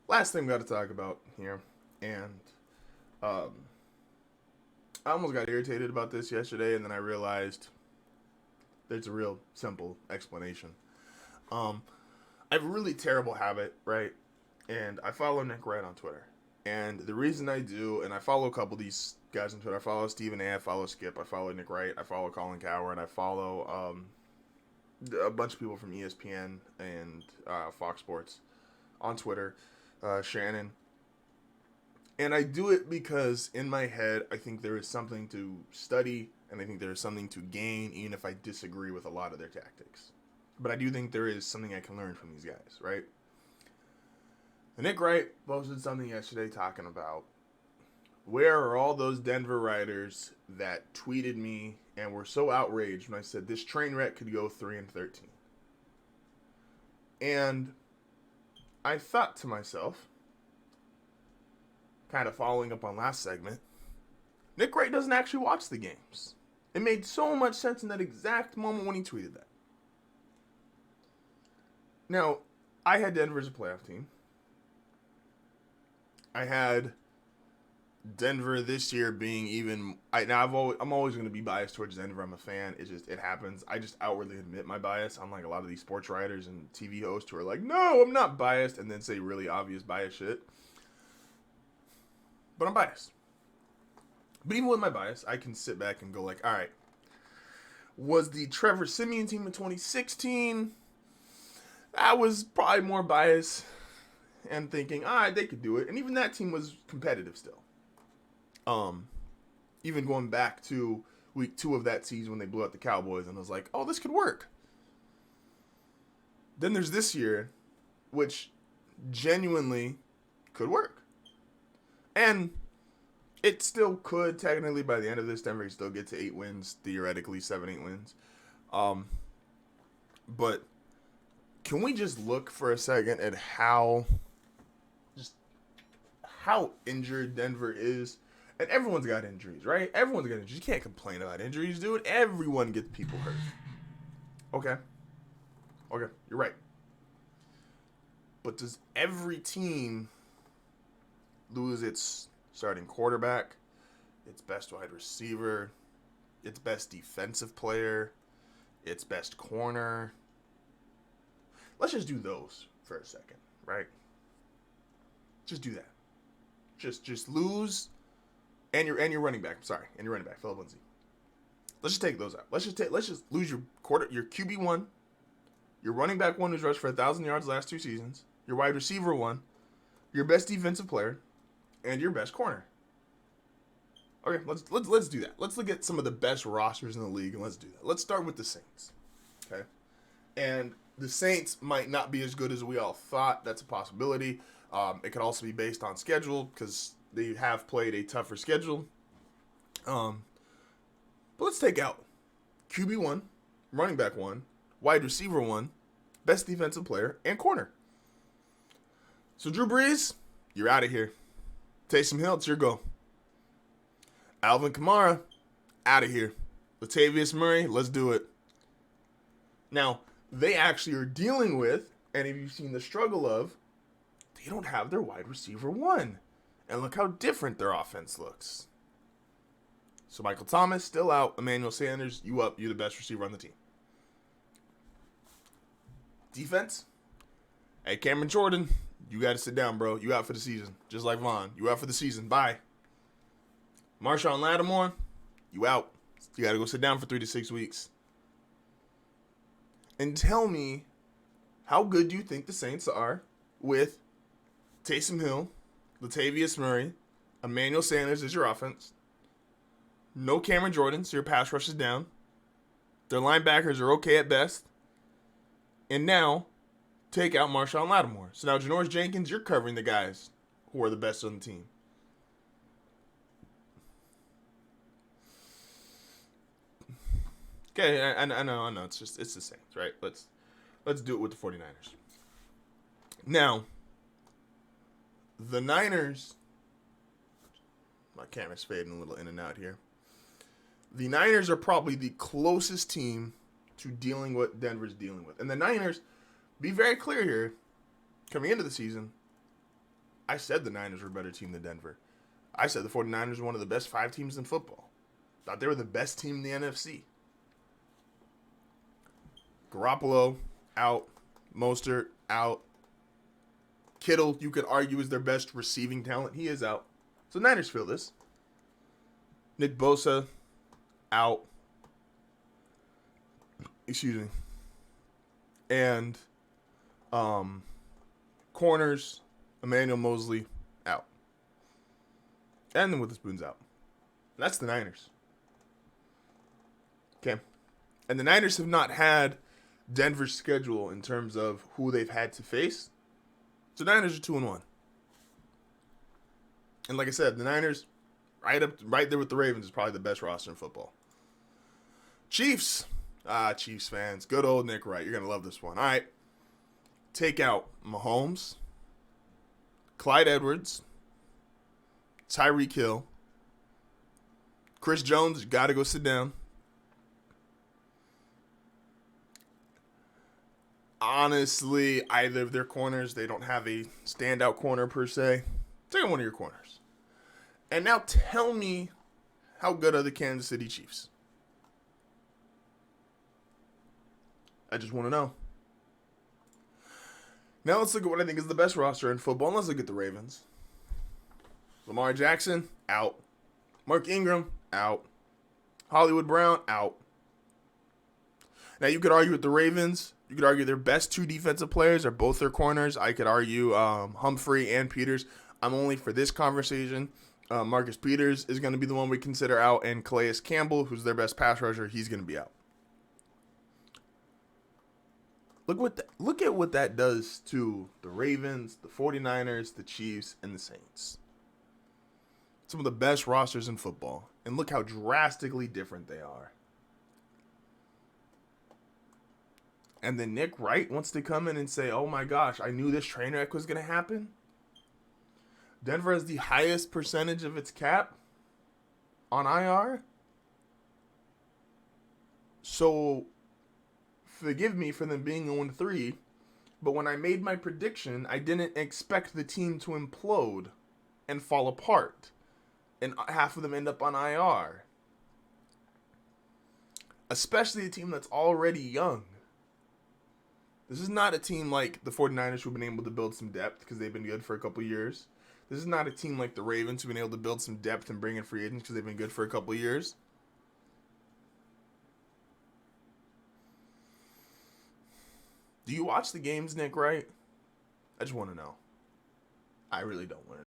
last thing we got to talk about here, and um, I almost got irritated about this yesterday, and then I realized there's a real simple explanation. Um, I have a really terrible habit, right? And I follow Nick Wright on Twitter. And the reason I do, and I follow a couple of these guys on Twitter. I follow Stephen A. I follow Skip. I follow Nick Wright. I follow Colin Coward. And I follow a bunch of people from ESPN and Fox Sports on Twitter. Shannon. And I do it because in my head, I think there is something to study, and I think there is something to gain, even if I disagree with a lot of their tactics. But I do think there is something I can learn from these guys, right? And Nick Wright posted something yesterday talking about where are all those Denver writers that tweeted me and were so outraged when I said this train wreck could go 3-13. And I thought to myself, kind of following up on last segment, Nick Wright doesn't actually watch the games. It made so much sense in that exact moment when he tweeted that. Now, I had Denver as a playoff team. I had Denver this year being even. I'm always going to be biased towards Denver. I'm a fan. It happens. I just outwardly admit my bias. Unlike a lot of these sports writers and TV hosts who are like, no, I'm not biased, and then say really obvious bias shit. But I'm biased. But even with my bias, I can sit back and go like, all right, was the Trevor Siemian team in 2016? I was probably more biased and thinking, they could do it. And even that team was competitive still. Even going back to week 2 of that season when they blew out the Cowboys, and I was like, oh, this could work. Then there's this year, which genuinely could work. And it still could, technically, by the end of this, Denver could still get to 8 wins, theoretically 7-8 wins. But can we just look for a second at how injured Denver is? And everyone's got injuries, right? Everyone's got injuries. You can't complain about injuries, dude. Everyone gets people hurt. Okay, you're right. But does every team lose its starting quarterback, its best wide receiver, its best defensive player, its best corner? Let's just do those for a second, right? Just do that. Just lose, and your running back. Sorry, and your running back, Philip Lindsay. Let's just take those out. Let's just lose your QB 1, your running back 1 who's rushed for 1,000 yards the last 2 seasons, your wide receiver 1, your best defensive player, and your best corner. Okay, let's do that. Let's look at some of the best rosters in the league, and let's do that. Let's start with the Saints. Okay, and the Saints might not be as good as we all thought. That's a possibility. It could also be based on schedule because they have played a tougher schedule. But let's take out QB 1, running back 1, wide receiver 1, best defensive player, and corner. So Drew Brees, you're out of here. Taysom Hill, it's your go. Alvin Kamara, out of here. Latavius Murray, let's do it. Now, they actually are dealing with, and if you've seen the struggle of, they don't have their wide receiver 1. And look how different their offense looks. So Michael Thomas, still out. Emmanuel Sanders, you up. You're the best receiver on the team. Defense? Hey, Cameron Jordan, you got to sit down, bro. You out for the season. Just like Vaughn. You out for the season. Bye. Marshawn Lattimore, you out. You got to go sit down for 3 to 6 weeks. And tell me, how good do you think the Saints are with Taysom Hill, Latavius Murray, Emmanuel Sanders is your offense. No Cameron Jordan, so your pass rush is down. Their linebackers are okay at best. And now, take out Marshawn Lattimore. So now Janoris Jenkins, you're covering the guys who are the best on the team. Okay, I know. It's the Saints, right? Let's do it with the 49ers. Now, the Niners, my camera's fading a little in and out here. The Niners are probably the closest team to dealing with what Denver's dealing with. And the Niners, be very clear here, coming into the season, I said the Niners were a better team than Denver. I said the 49ers were one of the best 5 teams in football. Thought they were the best team in the NFC. Garoppolo, out. Mostert, out. Kittle, you could argue, is their best receiving talent. He is out. So Niners feel this. Nick Bosa, out. Excuse me. And corners, Emmanuel Mosley, out. And then Witherspoon's out. That's the Niners. Okay. And the Niners have not had Denver's schedule in terms of who they've had to face. So Niners are 2-1. And like I said, the Niners, right there with the Ravens, is probably the best roster in football. Chiefs. Chiefs fans. Good old Nick Wright. You're going to love this one. All right. Take out Mahomes, Clyde Edwards, Tyreek Hill, Chris Jones, you got to go sit down. Honestly, either of their corners, they don't have a standout corner per se. Take one of your corners. And now tell me, how good are the Kansas City Chiefs? I just want to know. Now let's look at what I think is the best roster in football. And let's look at the Ravens. Lamar Jackson, out. Mark Ingram, out. Hollywood Brown, out. Now you could argue with the Ravens. You could argue their best 2 defensive players are both their corners. I could argue Humphrey and Peters. I'm only for this conversation. Marcus Peters is going to be the one we consider out. And Calais Campbell, who's their best pass rusher, he's going to be out. Look at what that does to the Ravens, the 49ers, the Chiefs, and the Saints. Some of the best rosters in football. And look how drastically different they are. And then Nick Wright wants to come in and say, oh my gosh, I knew this train wreck was going to happen. Denver has the highest percentage of its cap on IR. So forgive me for them being 0-3, but when I made my prediction, I didn't expect the team to implode and fall apart, and half of them end up on IR. Especially a team that's already young. This is not a team like the 49ers who've been able to build some depth because they've been good for a couple years. This is not a team like the Ravens who've been able to build some depth and bring in free agents because they've been good for a couple years. Do you watch the games, Nick Wright? I just want to know. I really don't want to.